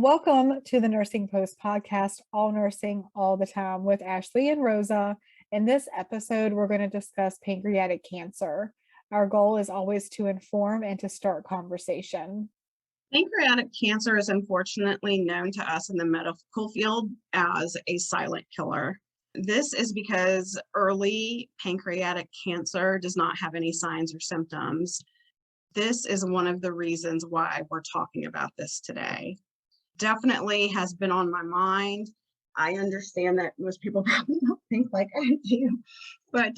Welcome to the Nursing Post podcast, All Nursing All the Time with Ashley and Rosa. In this episode, we're going to discuss pancreatic cancer. Our goal is always to inform and to start conversation. Pancreatic cancer is unfortunately known to us in the medical field as a silent killer. This is because early pancreatic cancer does not have any signs or symptoms. This is one of the reasons why we're talking about this today. Definitely has been on my mind. I understand that most people probably don't think like I do, but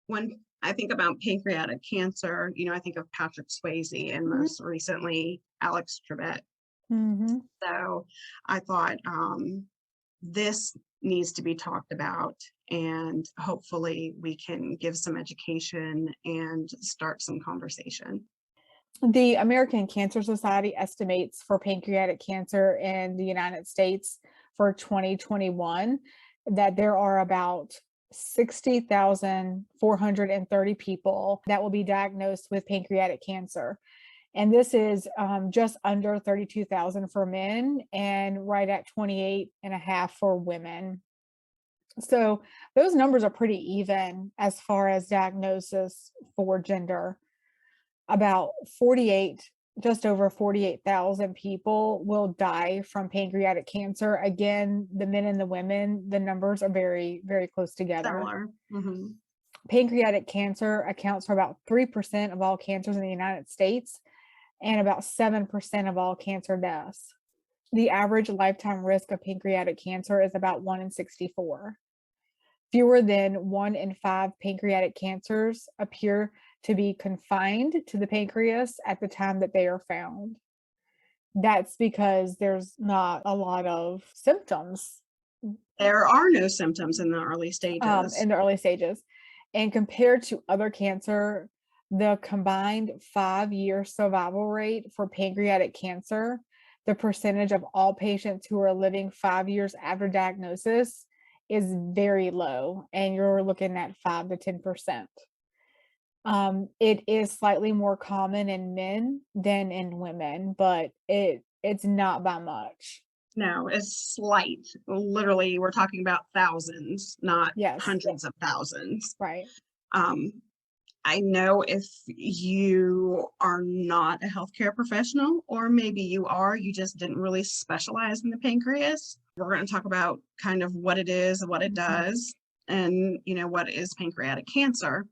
when I think about pancreatic cancer, I think of Patrick Swayze and most recently Alex Trebek. Mm-hmm. So I thought this needs to be talked about, and hopefully we can give some education and start some conversation. The American Cancer Society estimates for pancreatic cancer in the United States for 2021 that there are about 60,430 people that will be diagnosed with pancreatic cancer. And this is just under 32,000 for men and right at 28.5 for women. So those numbers are pretty even as far as diagnosis for gender. About just over 48,000 people will die from pancreatic cancer. Again, the men and the women, the numbers are very, very close together. Similar. Mm-hmm. Pancreatic cancer accounts for about 3% of all cancers in the United States and about 7% of all cancer deaths. The average lifetime risk of pancreatic cancer is about 1 in 64. Fewer than 1 in 5 pancreatic cancers appear to be confined to the pancreas at the time that they are found. That's because there's not a lot of symptoms. There are no symptoms in the early stages. And compared to other cancer, the combined 5-year survival rate for pancreatic cancer, the percentage of all patients who are living 5 years after diagnosis, is very low, and you're looking at 5 to 10%. It is slightly more common in men than in women, but it's not by much. No, it's slight. Literally, we're talking about thousands, not hundreds of thousands. Right. I know if you are not a healthcare professional, or maybe you are, you just didn't really specialize in the pancreas. We're going to talk about kind of what it is, what it does, and what is pancreatic cancer.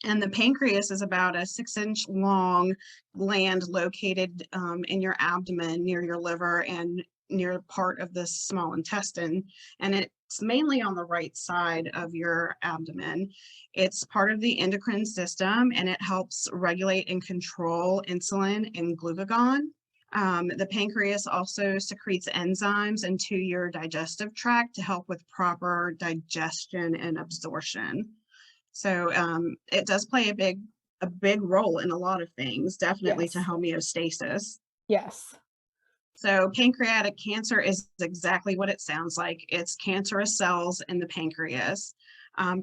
And the pancreas is about a 6-inch long gland located in your abdomen near your liver and near part of the small intestine. And it's mainly on the right side of your abdomen. It's part of the endocrine system, and it helps regulate and control insulin and glucagon. The pancreas also secretes enzymes into your digestive tract to help with proper digestion and absorption. So it does play a big role in a lot of things, definitely to homeostasis. Yes. So pancreatic cancer is exactly what it sounds like. It's cancerous cells in the pancreas.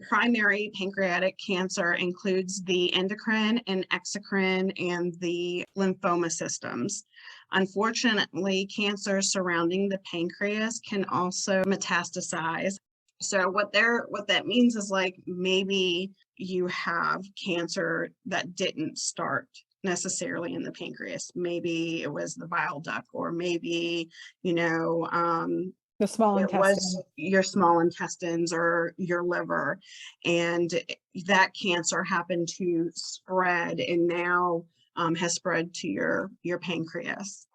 Primary pancreatic cancer includes the endocrine and exocrine and the lymphoma systems. Unfortunately, cancers surrounding the pancreas can also metastasize. So what that means is, like, maybe you have cancer that didn't start necessarily in the pancreas. Maybe it was the bile duct, or maybe, the small intestine. Was your small intestines or your liver, and that cancer happened to spread and now has spread to your pancreas.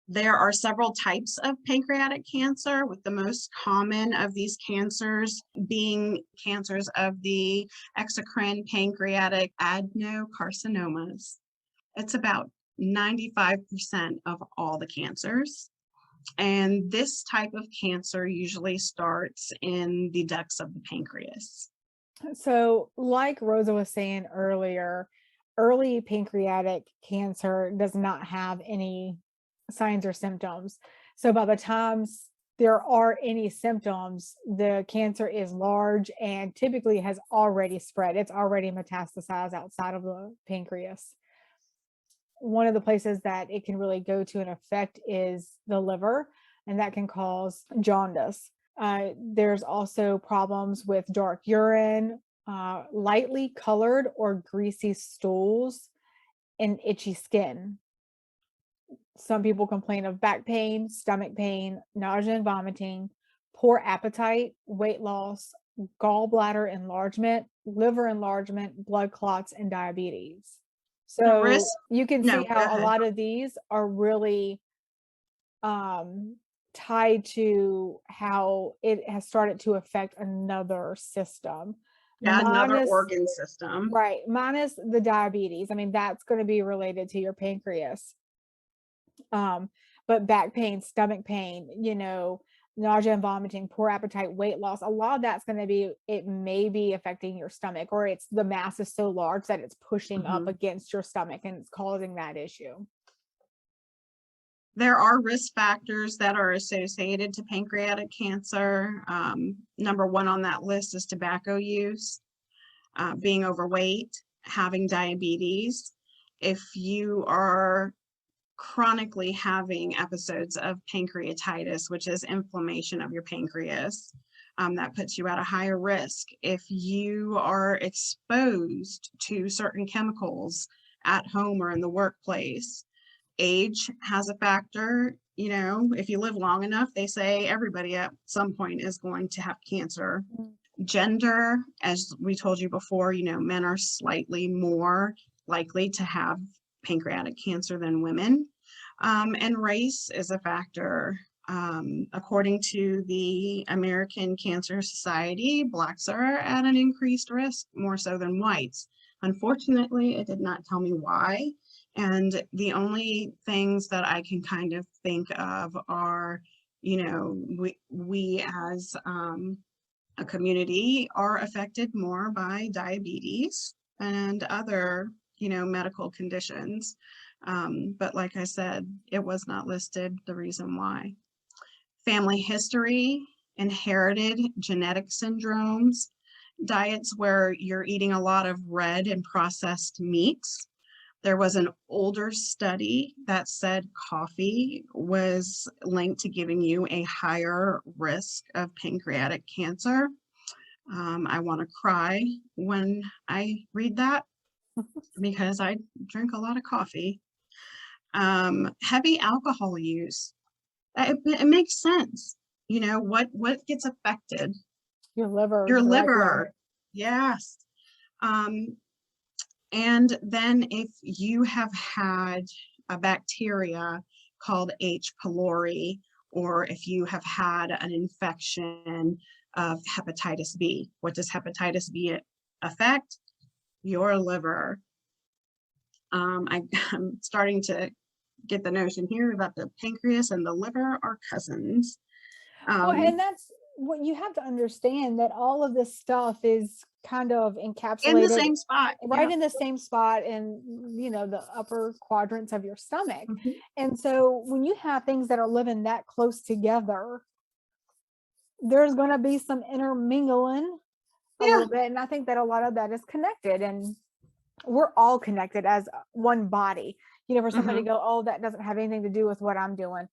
There are several types of pancreatic cancer, with the most common of these cancers being cancers of the exocrine pancreatic adenocarcinomas. It's about 95% of all the cancers. And this type of cancer usually starts in the ducts of the pancreas. So, like Rosa was saying earlier, early pancreatic cancer does not have any signs or symptoms. So by the time there are any symptoms, the cancer is large and typically has already spread. It's already metastasized outside of the pancreas. one of the places that it can really go to and affect is the liver, and that can cause jaundice. There's also problems with dark urine, lightly colored or greasy stools, and itchy skin. Some people complain of back pain, stomach pain, nausea and vomiting, poor appetite, weight loss, gallbladder enlargement, liver enlargement, blood clots, and diabetes. The So risk, you can no, see go how a ahead. lot of these are really um, tied to how it has started to affect another system. Yeah, another Minus, organ system. right, minus the diabetes. I mean, that's going to be related to your pancreas. Um, but back pain, stomach pain, nausea and vomiting, poor appetite, weight loss, a lot of that's going to be, it may be affecting your stomach, or it's the mass is so large that it's pushing up Mhm. against your stomach and it's causing that issue. There are risk factors that are associated to pancreatic cancer. Number one on that list is tobacco use, being overweight, having diabetes. If you are chronically having episodes of pancreatitis, which is inflammation of your pancreas, that puts you at a higher risk. If you are exposed to certain chemicals at home or in the workplace, age has a factor. If you live long enough, they say everybody at some point is going to have cancer. Mm. Gender, as we told you before, men are slightly more likely to have pancreatic cancer than women. And race is a factor. According to the American Cancer Society, Blacks are at an increased risk, more so than whites. Unfortunately, it did not tell me why. And the only things that I can kind of think of are, we as a community are affected more by diabetes and other, medical conditions. But like I said, it was not listed the reason why. Family history, inherited genetic syndromes, diets where you're eating a lot of red and processed meats. There was an older study that said coffee was linked to giving you a higher risk of pancreatic cancer. I want to cry when I read that because I drink a lot of coffee. Heavy alcohol use. It makes sense. What gets affected? Your liver Your directly. liver. Yes. Um, and then if you have had a bacteria called H. pylori, or if you have had an infection of hepatitis B, what does hepatitis B affect? Your liver. I'm starting to get the notion here that the pancreas and the liver are cousins. Well, and Um, that's what you have to understand, that all of this stuff is kind of in the encapsulated same spot. right Yeah. in the same spot in, the upper quadrants of your stomach. Mhm. And so when you have things that are living that close together, there's going to be some intermingling a Yeah. little bit. And I think that a lot of that is connected, and we're all connected as one body. For somebody to Hmm. go, oh, that doesn't have anything to do with what I'm doing.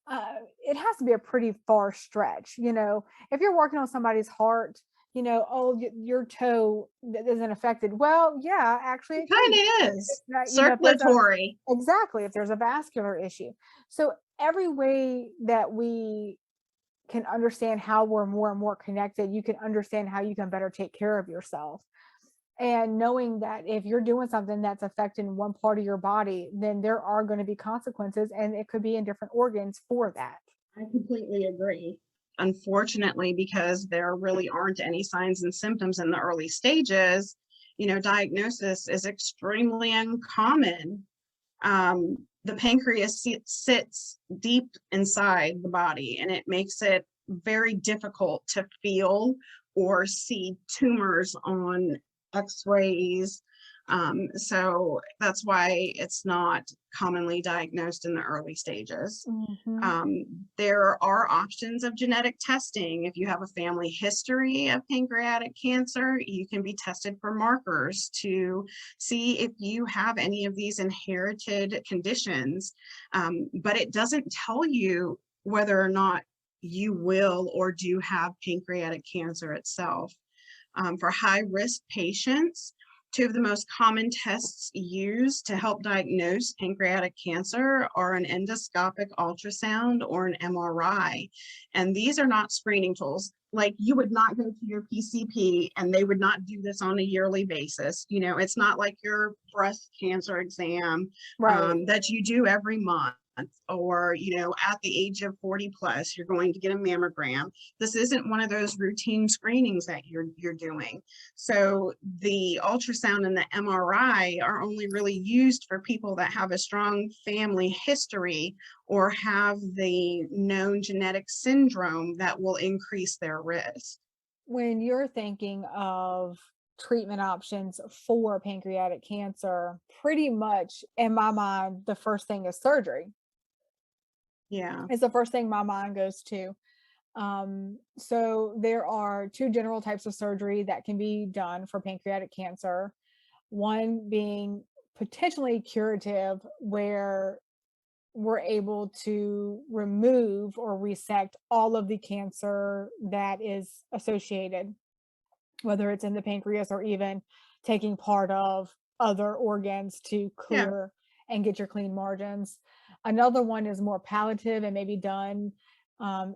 It has to be a pretty far stretch. If you're working on somebody's heart, oh, your toe isn't affected. Well, yeah, actually It it could be. kind of It's is not, if there's a, circulatory. exactly, if there's a vascular issue. So every way that we can understand how we're more and more connected, you can understand how you can better take care of yourself. And knowing that if you're doing something that's affecting one part of your body, then there are going to be consequences, and it could be in different organs for that. I completely agree. Unfortunately, because there really aren't any signs and symptoms in the early stages, diagnosis is extremely uncommon. The pancreas sits deep inside the body, and it makes it very difficult to feel or see tumors on x-rays. So that's why it's not commonly diagnosed in the early stages. Mhm. There are options of genetic testing. If you have a family history of pancreatic cancer, you can be tested for markers to see if you have any of these inherited conditions. But it doesn't tell you whether or not you will or do have pancreatic cancer itself. For high risk patients, two of the most common tests used to help diagnose pancreatic cancer are an endoscopic ultrasound or an MRI. And these are not screening tools. Like, you would not go to your PCP and they would not do this on a yearly basis. You know, it's not like your breast cancer exam Right. that you do every month, or, you know, at the age of 40 plus, you're going to get a mammogram. This isn't one of those routine screenings that you're doing. So the ultrasound and the MRI are only really used for people that have a strong family history or have the known genetic syndrome that will increase their risk. When you're thinking of treatment options for pancreatic cancer, pretty much in my mind, the first thing is surgery. Yeah. It's the first thing my mind goes to. So there are two general types of surgery that can be done for pancreatic cancer. One being potentially curative, where we're able to remove or resect all of the cancer that is associated, whether it's in the pancreas or even taking part of other organs to Yeah. clear and get your clean margins. Another one is more palliative and may be done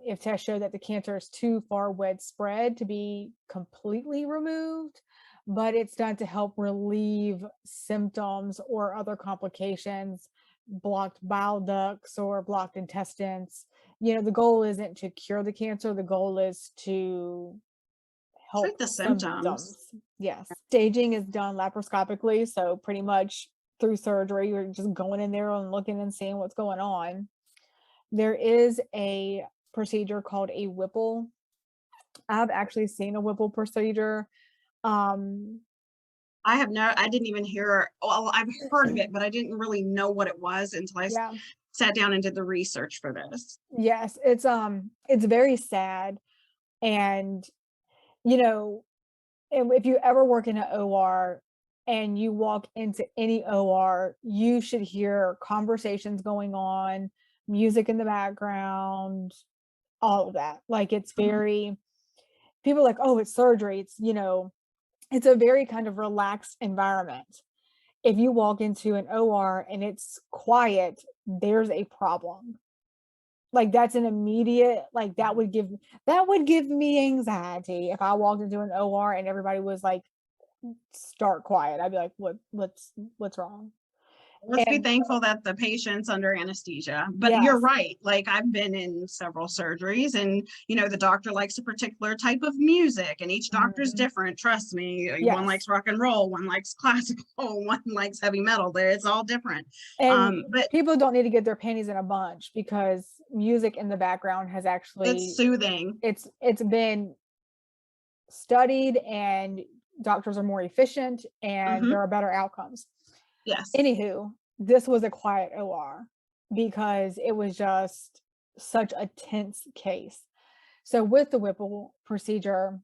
if tests show that the cancer is too far widespread to be completely removed, but it's done to help relieve symptoms or other complications, blocked bile ducts or blocked intestines. You know, the goal isn't to cure the cancer, the goal is to Treat help the symptoms. symptoms. Yes. Staging is done laparoscopically, so pretty much through surgery, you're just going in there and looking and seeing what's going on. There is a procedure called a Whipple. I've actually seen a Whipple procedure. Um, I didn't even hear, well, I've heard of it, but I didn't really know what it was until yeah, sat down and did the research for this. yes, it's very sad, and you know, and if you ever work in an OR and you walk into any OR, you should hear conversations going on, music in the background, all of that. Like, it's Mhm. very, people are like, oh, it's surgery. It's, you know, it's a very kind of relaxed environment. If you walk into an OR and it's quiet, there's a problem. Like, that's an immediate, like, that would give me anxiety if I walked into an OR and everybody was like stark quiet. I'd be like, what's wrong?" Let's be And thankful that the patient's under anesthesia. But you're yes. right. Like, I've been in several surgeries and, you know, the doctor likes a particular type of music and each doctor's Mhm. different. Trust me. One Yes. likes rock and roll, one likes classical, one likes heavy metal. There, it's all different. And But people don't need to get their panties in a bunch because music in the background has it's actually, soothing. it's been studied, and doctors are more efficient and there Hmm. are better outcomes. Yes. Anywho, this was a quiet OR because it was just such a tense case. So with the Whipple procedure,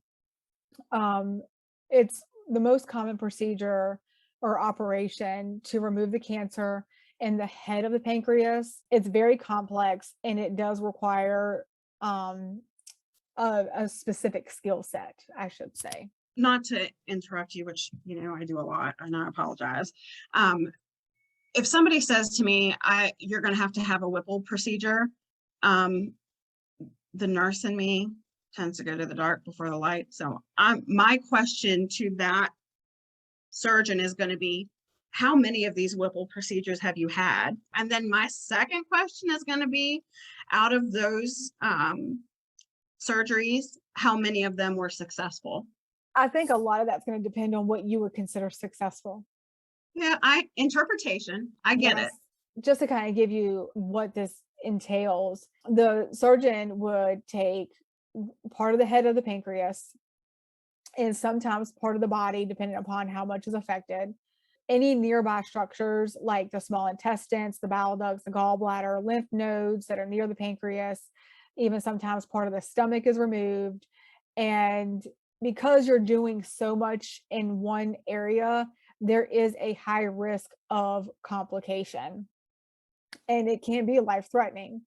um, it's the most common procedure or operation to remove the cancer in the head of the pancreas. It's very complex and it does require um, a specific skill set, I should say. Not to interrupt you, which, you know, I do a lot and I apologize. Um, if somebody says to me, you're going to have a Whipple procedure, um, the nurse in me tends to go to the dark before the light. So my question to that surgeon is going to be, how many of these Whipple procedures have you had? And then my second question is going to be, out of those surgeries, how many of them were successful? I think a lot of that's going to depend on what you would consider successful. Yeah, interpretation. I get it. Yes. Just to kind of give you what this entails, the surgeon would take part of the head of the pancreas and sometimes part of the body, depending upon how much is affected. any nearby structures like the small intestines, the bile ducts, the gallbladder, lymph nodes that are near the pancreas, even sometimes part of the stomach is removed. And because you're doing so much in one area, there is a high risk of complication, and it can be life threatening.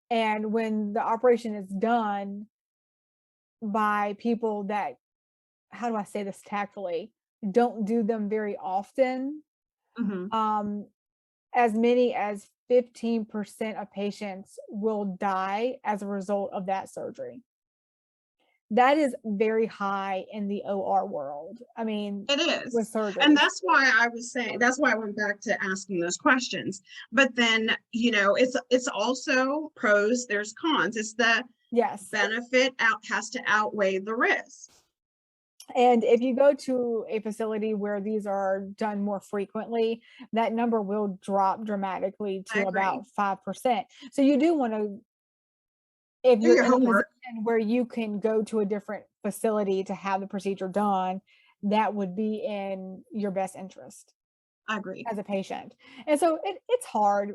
And when the operation is done by people that, how do I say this tactfully, don't do them very often, Mhm. um, as many as 15% of patients will die as a result of that surgery. That is very high in the OR world. I mean, It with is. And surgeries. that's why I was saying, that's why I went back to asking those questions. But then, it's also pros, there's cons. It's the Yes. benefit out has to outweigh the risk. And if you go to a facility where these are done more frequently, that number will drop dramatically I to agree. about 5%. So you do want to, if Do you're your in a homework. position where you can go to a different facility to have the procedure done, that would be in your best interest I agree. as a patient. And so it's hard,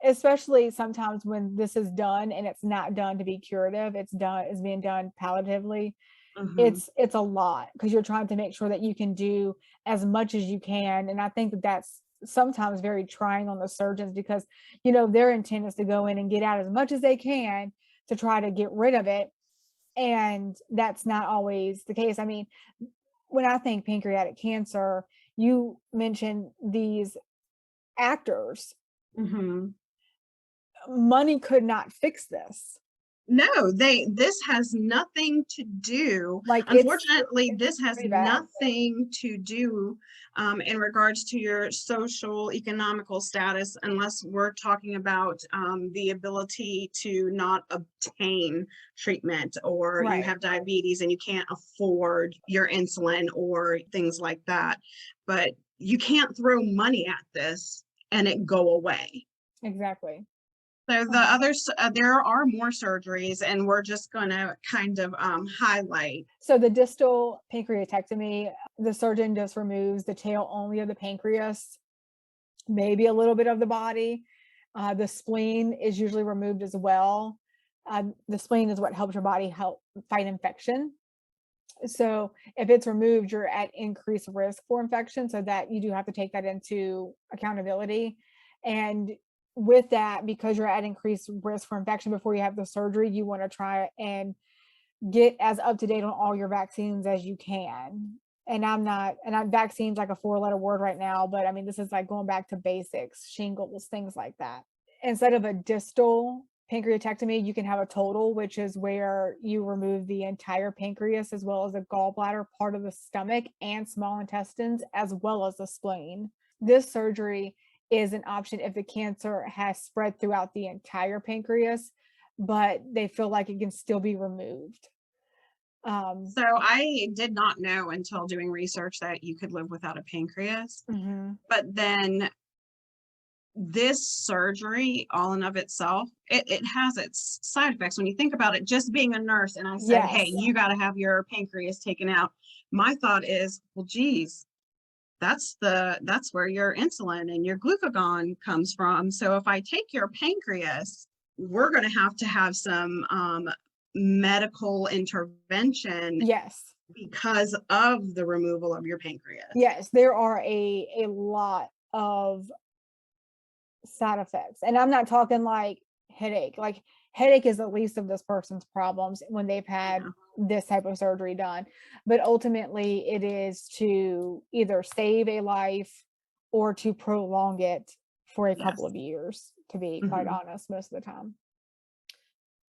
especially sometimes when this is done and it's not done to be curative, it's being done palliatively. Hmm. It's a lot because you're trying to make sure that you can do as much as you can, and I think that that's sometimes very trying on the surgeons because, their intent is to go in and get out as much as they can to try to get rid of it, and that's not always the case. I mean, when I think pancreatic cancer, you mentioned these actors. Hmm. Money could not fix this. No, this has nothing to do. Like, Unfortunately, it's this has pretty bad. nothing to do in regards to your social economical status, unless we're talking about the ability to not obtain treatment, or you Right. have diabetes and you can't afford your insulin or things like that. But you can't throw money at this and it go away. Exactly. So there are more surgeries, and we're just going to kind of highlight. So the distal pancreatectomy, the surgeon just removes the tail only of the pancreas, maybe a little bit of the body. The spleen is usually removed as well. The spleen is what helps your body help fight infection. So if it's removed, you're at increased risk for infection. So that you do have to take that into accountability. And with that, because you're at increased risk for infection before you have the surgery, you want to try and get as up to date on all your vaccines as you can. And vaccines like a 4-letter word right now, but I mean, this is like going back to basics, shingles, things like that. Instead of a distal pancreatectomy, you can have a total, which is where you remove the entire pancreas as well as the gallbladder, part of the stomach, and small intestines, as well as the spleen. This surgery is an option if the cancer has spread throughout the entire pancreas, but they feel like it can still be removed. So I did not know until doing research that you could live without a pancreas. Mhm. But then this surgery, all in of itself, it has its side effects. When you think about it, just being a nurse and I said, hey, Yes, you got to have your pancreas taken out. My thought is, well, geez, that's where your insulin and your glucagon comes from. So if I take your pancreas, we're going to have some medical intervention yes, because of the removal of your pancreas. yes. There are a lot of side effects, and I'm not talking like headache. Like, headache is the least of this person's problems when they've had Yeah. this type of surgery done. But ultimately, it is to either save a life or to prolong it for a couple Yes. of years. To be quite Hmm. honest, most of the time.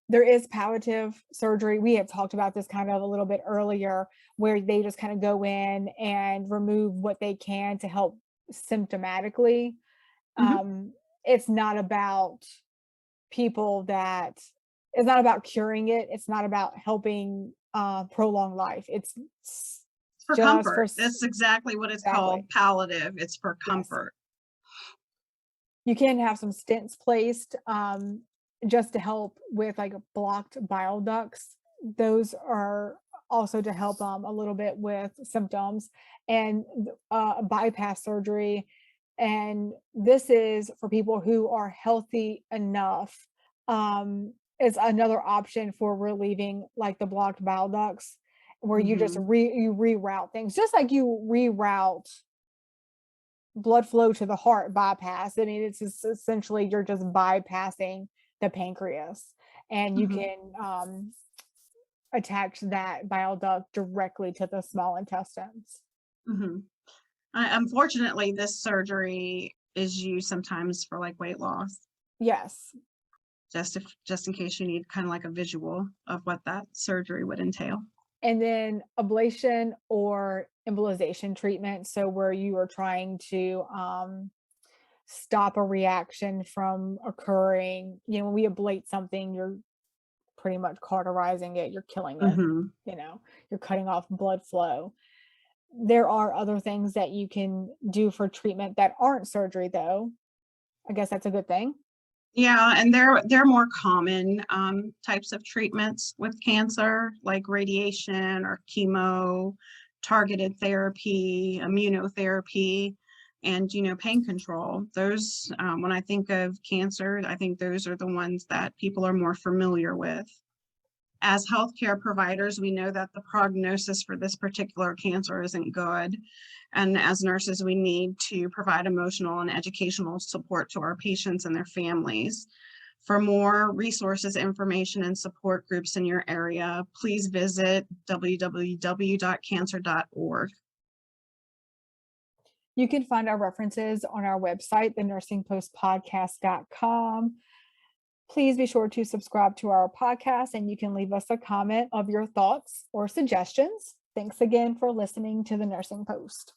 There is palliative surgery. We had talked about this kind of a little bit earlier, where they just kind of go in and remove what they can to help symptomatically. Hmm. Um, it's not about people that it's not about curing it. It's not about helping prolong life. It's for Just for comfort. That's exactly what it's exactly. called, palliative. It's for Yes. comfort. You can have some stents placed just to help with like blocked bile ducts. Those are also to help a little bit with symptoms, and bypass surgery. And this is for people who are healthy enough. It's another option for relieving like the blocked bile ducts, where you just Mhm. you reroute things, just like you reroute blood flow to the heart bypass. I mean, it's just essentially you're just bypassing the pancreas, and you Mhm. can attach that bile duct directly to the small intestines. Mhm. Unfortunately, this surgery is used sometimes for like weight loss, Yes. just in case you need kind of like a visual of what that surgery would entail. And then ablation or embolization treatment. So where you are trying to stop a reaction from occurring. You know, when we ablate something, you're pretty much cauterizing it, you're killing it, Mhm. you know, you're cutting off blood flow. There are other things that you can do for treatment that aren't surgery, though. I guess that's a good thing. Yeah, and they're more common types of treatments with cancer, like radiation or chemo, targeted therapy, immunotherapy, and pain control. Those, when I think of cancer, I think those are the ones that people are more familiar with. As healthcare providers, we know that the prognosis for this particular cancer isn't good. And as nurses, we need to provide emotional and educational support to our patients and their families. For more resources, information, and support groups in your area, please visit www.cancer.org. You can find our references on our website, thenursingpostpodcast.com. Please be sure to subscribe to our podcast, and you can leave us a comment of your thoughts or suggestions. Thanks again for listening to the Nursing Post.